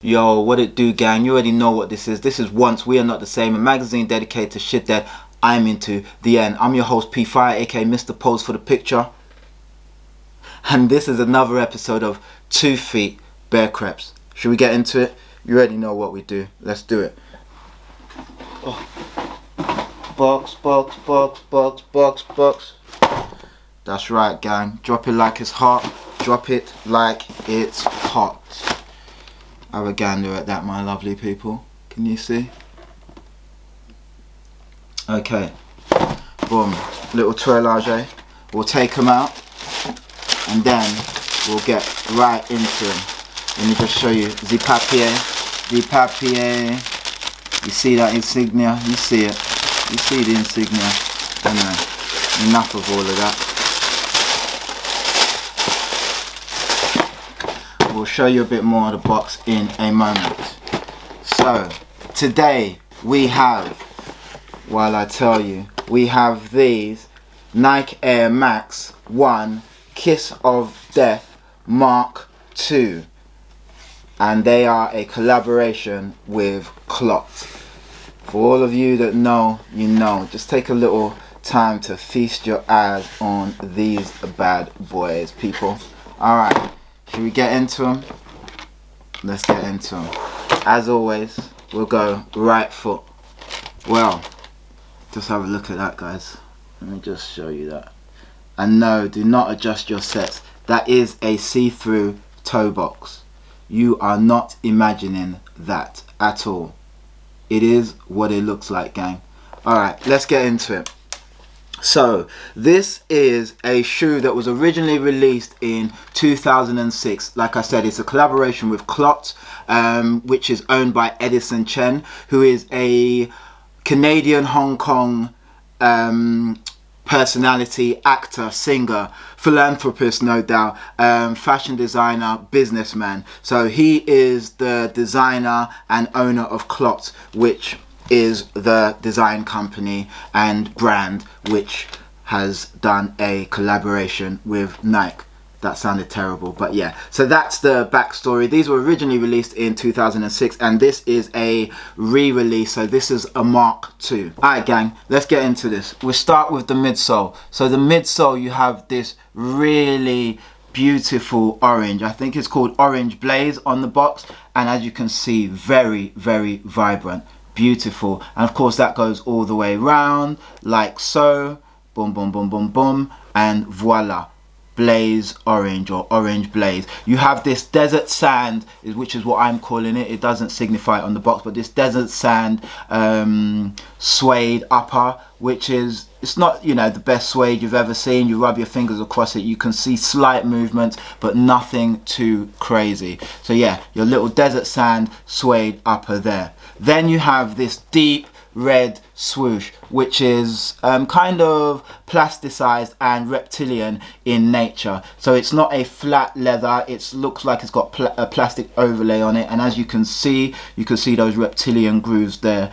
Yo, what it do, gang? You already know what this is. This is Once We Are Not the Same, a magazine dedicated to shit that I'm into, the end. I'm your host P Fire, aka Mr. Pose for the Picture. And this is another episode of 2 Feet Bare Creps. Should we get into it? You already know what we do. Let's do it. Oh. Box, box, box, box, box, box. That's right, gang. Drop it like it's hot. Drop it like it's hot. Have a gander at that, my lovely people. Can you see? Okay. Boom. Little toilage. We'll take them out. And then we'll get right into them. Let me just show you the papier. The papier. You see that insignia? You see it. You see the insignia. Anyway, enough of all of that. We'll show you a bit more of the box in a moment. So, today we have, while I tell you, we have these Nike Air Max 1 Kiss of Death Mark II. And they are a collaboration with Clot. For all of you that know, you know. Just take a little time to feast your eyes on these bad boys, people. Alright, should we get into them? Let's get into them. As always, we'll go right foot. Well, just have a look at that, guys. Let me just show you that. And no, do not adjust your sets. That is a see-through toe box. You are not imagining that at all. It is what it looks like, gang. Alright, let's get into it. So, this is a shoe that was originally released in 2006. Like I said, it's a collaboration with Clot, which is owned by Edison Chen, who is a Canadian Hong Kong personality, actor, singer, philanthropist, no doubt, fashion designer, businessman. So he is the designer and owner of Clot, which is the design company and brand which has done a collaboration with Nike. That sounded terrible, but yeah. So that's the backstory. These were originally released in 2006 and this is a re-release, so this is a Mark II. Alright, gang, let's get into this. We'll start with the midsole. So the midsole, you have this really beautiful orange. I think it's called Orange Blaze on the box, and as you can see, very, very vibrant. Beautiful. And of course that goes all the way around like so. Boom, boom, boom, boom, boom, and voila. Blaze orange, or orange blaze. You have this desert sand, which is what I'm calling it. It doesn't signify it on the box, but this desert sand suede upper, which is, it's not, you know, the best suede you've ever seen. You rub your fingers across it, you can see slight movements, but nothing too crazy. So yeah, your little desert sand suede upper there. Then you have this deep red swoosh, which is kind of plasticized and reptilian in nature. So it's not a flat leather, it looks like it's got a plastic overlay on it, and as you can see those reptilian grooves there,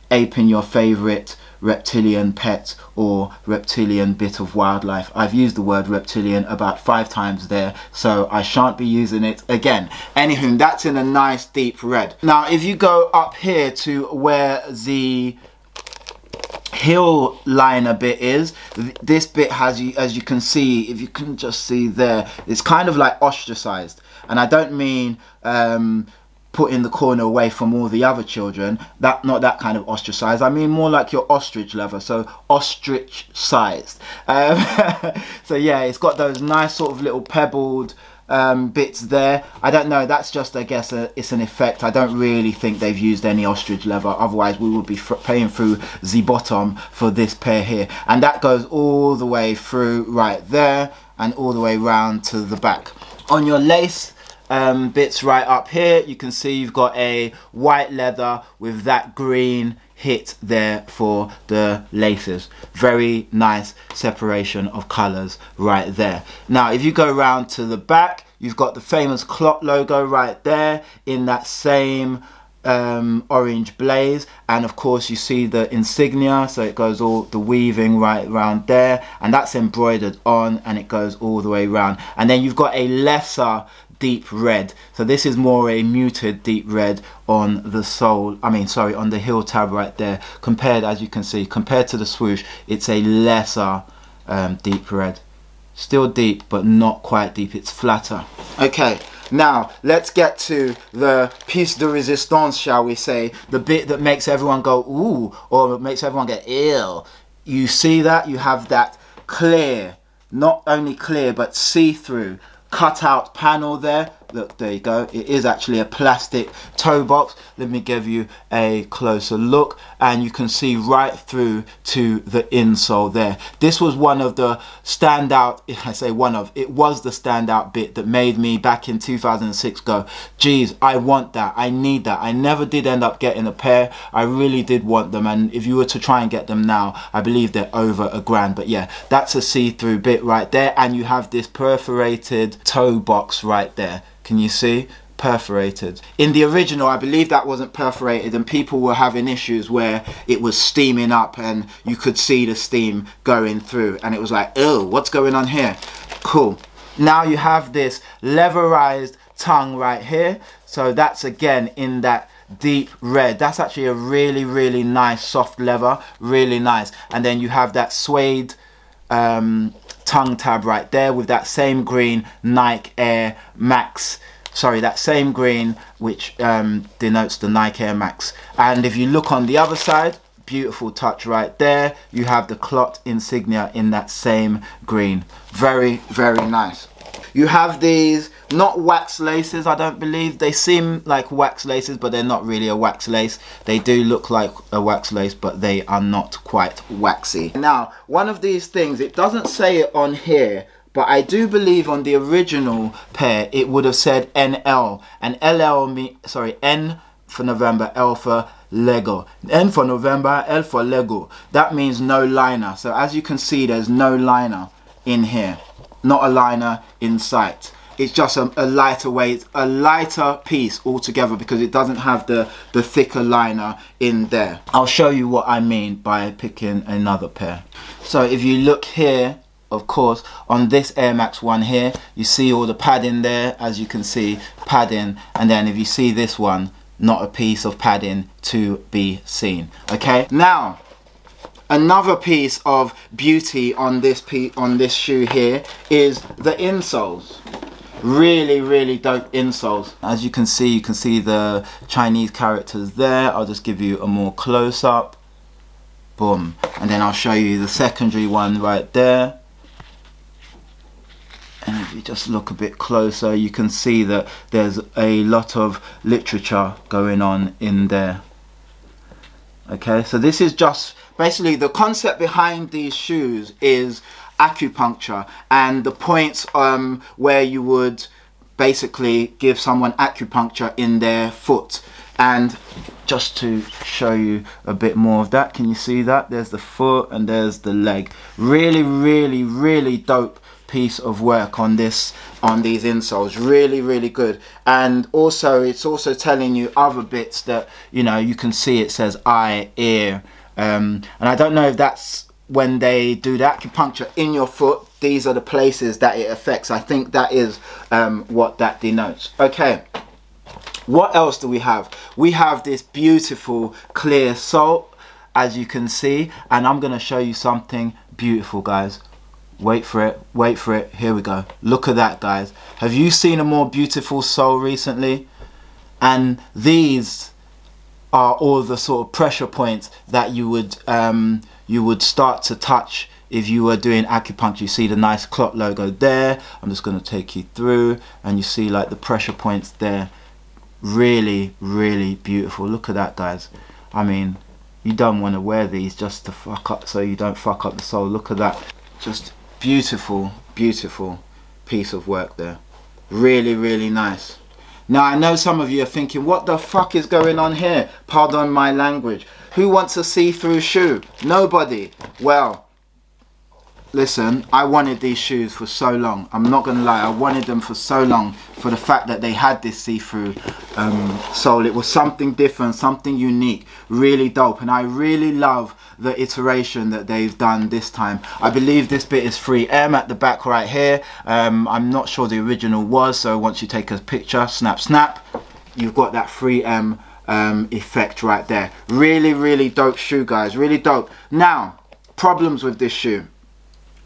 aping your favorite reptilian pet or reptilian bit of wildlife. I've used the word reptilian about 5 times there, so I shan't be using it again. Anywho, that's in a nice deep red. Now if you go up here to where the heel liner bit is, this bit has, as you can see, if you can just see there, it's kind of like ostracized, and I don't mean put in the corner away from all the other children, not that kind of ostracized. I mean more like your ostrich leather, so ostrich sized. So yeah, it's got those nice sort of little pebbled bits there. I don't know, that's just, I guess, it's an effect. I don't really think they've used any ostrich leather, otherwise we would be paying through the bottom for this pair here. And that goes all the way through right there and all the way round to the back. On your lace bits right up here, you can see you've got a white leather with that green hit there for the laces. Very nice separation of colors right there. Now if you go around to the back, you've got the famous Clot logo right there in that same orange blaze, and of course you see the insignia, so it goes all the weaving right around there, and that's embroidered on, and it goes all the way around. And then you've got a lesser deep red. So this is more a muted deep red on the sole, I mean sorry, on the heel tab right there, compared, as you can see, compared to the swoosh, it's a lesser deep red. Still deep, but not quite deep, it's flatter. Okay, now let's get to the piece de resistance, shall we say, the bit that makes everyone go ooh, or makes everyone get ew. You see that? You have that clear, not only clear but see-through cutout panel there. Look, there you go, it is actually a plastic toe box. Let me give you a closer look, and you can see right through to the insole there. This was one of the standout, I say one of, it was the standout bit that made me back in 2006 go, geez, I want that, I need that. I never did end up getting a pair. I really did want them, and if you were to try and get them now, I believe they're over $1,000. But yeah, that's a see-through bit right there, and you have this perforated toe box right there. Can you see? Perforated. In the original, I believe that wasn't perforated, and people were having issues where it was steaming up and you could see the steam going through, and it was like, ew, what's going on here? Cool. Now you have this leatherized tongue right here. So that's again in that deep red. That's actually a really, really nice soft leather. Really nice. And then you have that suede tongue tab right there with that same green Nike Air Max, sorry, that same green which denotes the Nike Air Max. And if you look on the other side, beautiful touch right there, you have the Clot insignia in that same green. Very, very nice. You have these not wax laces, I don't believe. They seem like wax laces, but they're not really a wax lace. They do look like a wax lace, but they are not quite waxy. Now, one of these things, it doesn't say it on here, but I do believe on the original pair it would have said NL, and N for November, L for Lego. N for November, L for Lego. That means no liner. So as you can see, there's no liner in here. Not a liner in sight. It's just a lighter weight, a lighter piece altogether, because it doesn't have the thicker liner in there. I'll show you what I mean by picking another pair. So if you look here, of course, on this Air Max one here, you see all the padding there, as you can see, padding. And then if you see this one, not a piece of padding to be seen. Okay, now another piece of beauty on this shoe here is the insoles. Really, really dope insoles. As you can see the Chinese characters there. I'll just give you a more close-up. Boom. And then I'll show you the secondary one right there. And if you just look a bit closer, you can see that there's a lot of literature going on in there. Okay, so this is just basically the concept behind these shoes is acupuncture, and the points where you would basically give someone acupuncture in their foot. And just to show you a bit more of that, can you see that? There's the foot and there's the leg. Really, really, really dope piece of work on these insoles. Really, really good. And also it's also telling you other bits that, you know, you can see it says eye, ear, and I don't know if that's when they do the acupuncture in your foot, these are the places that it affects. I think that is what that denotes. Okay, what else do we have? We have this beautiful clear sole, as you can see, and I'm going to show you something beautiful, guys. Wait for it, wait for it. Here we go. Look at that, guys. Have you seen a more beautiful sole recently? And these are all the sort of pressure points that you would start to touch if you were doing acupuncture. You see the nice Clot logo there. I'm just going to take you through, and you see like the pressure points there. Really, really beautiful. Look at that, guys. I mean, you don't want to wear these just to fuck up, so you don't fuck up the sole. Look at that. Just beautiful, beautiful piece of work there. Really, really nice. Now, I know some of you are thinking, what the fuck is going on here? Pardon my language. Who wants a see-through shoe? Nobody. Well, listen, I wanted these shoes for so long. I'm not gonna lie, I wanted them for so long, for the fact that they had this see-through sole. It was something different, something unique, really dope. And I really love the iteration that they've done this time. I believe this bit is 3M at the back right here. I'm not sure the original was, so once you take a picture, snap snap, you've got that 3M effect right there. Really dope shoe, guys, really dope. Now, problems with this shoe.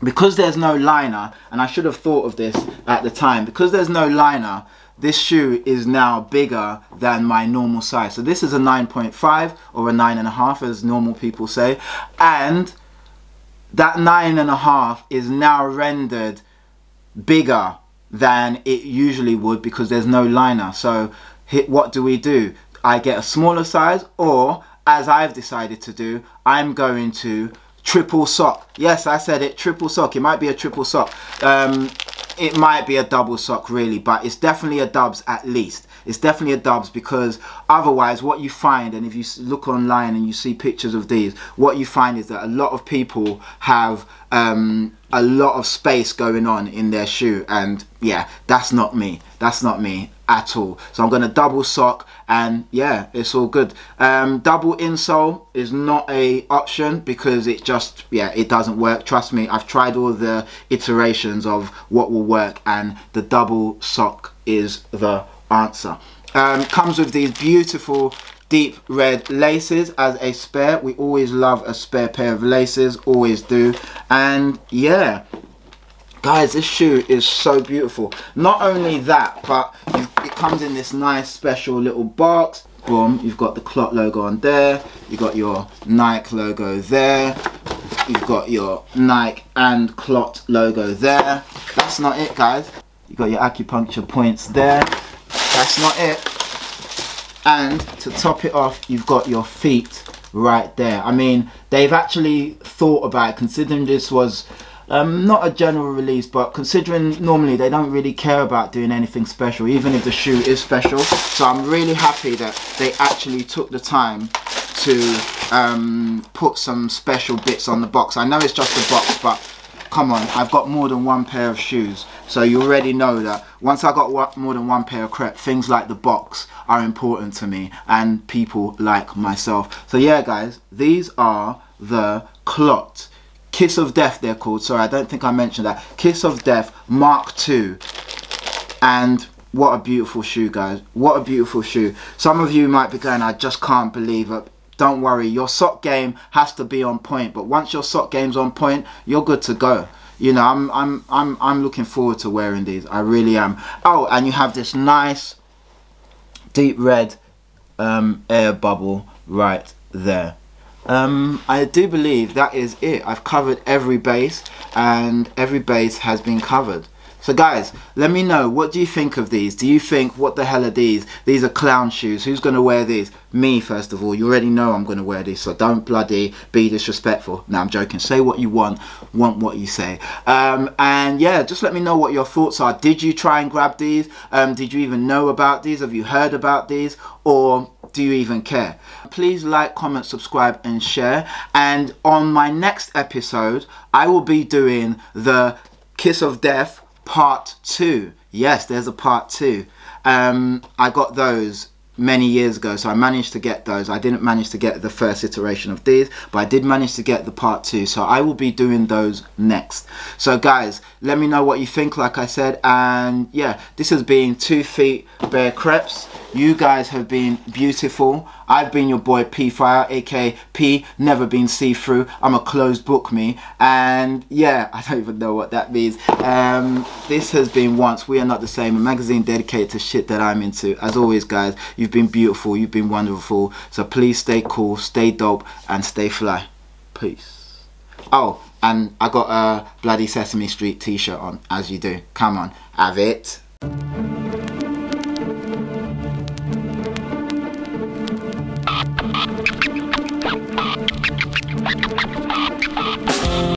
Because there's no liner, and I should have thought of this at the time, because there's no liner, this shoe is now bigger than my normal size. So this is a 9.5 or a 9.5 as normal people say, and that 9.5 is now rendered bigger than it usually would because there's no liner. So what do? I get a smaller size, or as I've decided to do, I'm going to triple sock. Yes, I said it, triple sock. It might be a triple sock. It might be a double sock really, but it's definitely a dubs at least. It's definitely a dubs, because otherwise what you find, and if you look online and you see pictures of these, what you find is that a lot of people have a lot of space going on in their shoe, and yeah, that's not me. That's not me at all. So I'm going to double sock, and yeah, it's all good. Double insole is not a option because it just, yeah, it doesn't work. Trust me, I've tried all the iterations of what will work, and the double sock is the answer. Comes with these beautiful deep red laces as a spare. We always love a spare pair of laces, always do. And yeah, guys, this shoe is so beautiful. Not only that, but it comes in this nice special little box. Boom, you've got the Clot logo on there, you've got your Nike logo there, you've got your Nike and Clot logo there. That's not it, guys. You've got your acupuncture points there. That's not it. And to top it off, you've got your feet right there. I mean, they've actually thought about it, considering this was not a general release, but considering normally they don't really care about doing anything special, even if the shoe is special. So I'm really happy that they actually took the time to put some special bits on the box. I know it's just a box, but come on, I've got more than one pair of shoes, so you already know that once I got more than one pair of Creps, things like the box are important to me and people like myself. So yeah, guys, these are the Clot Kiss of Death, they're called. Sorry, I don't think I mentioned that. Kiss of Death Mark II. And what a beautiful shoe, guys. What a beautiful shoe. Some of you might be going, I just can't believe it. Don't worry, your sock game has to be on point, but once your sock game's on point, you're good to go. You know, I'm looking forward to wearing these. I really am. Oh, and you have this nice deep red air bubble right there. I do believe that is it. I've covered every base, and every base has been covered. So guys, let me know, what do you think of these? Do you think, what the hell are these? These are clown shoes. Who's going to wear these? Me, first of all. You already know I'm going to wear these, so don't bloody be disrespectful. No, I'm joking. Say what you want what you say. And yeah, just let me know what your thoughts are. Did you try and grab these? Did you even know about these? Have you heard about these? Or do you even care? Please like, comment, subscribe and share. And on my next episode, I will be doing the Kiss of Death Part 2. Yes, there's a Part 2. I got those many years ago, so I managed to get those. I didn't manage to get the first iteration of these, but I did manage to get the Part 2, so I will be doing those next. So guys, let me know what you think, like I said. And yeah, this has been 2 Feet Bare Creps. You guys have been beautiful. I've been your boy P Fire, aka P, never been see-through. I'm a closed book, me. And yeah, I don't even know what that means. This has been Once We Are Not the Same, a magazine dedicated to shit that I'm into. As always, guys, you've been beautiful, you've been wonderful. So please stay cool, stay dope, and stay fly. Peace. Oh, and I got a bloody Sesame Street t-shirt on, as you do. Come on, have it.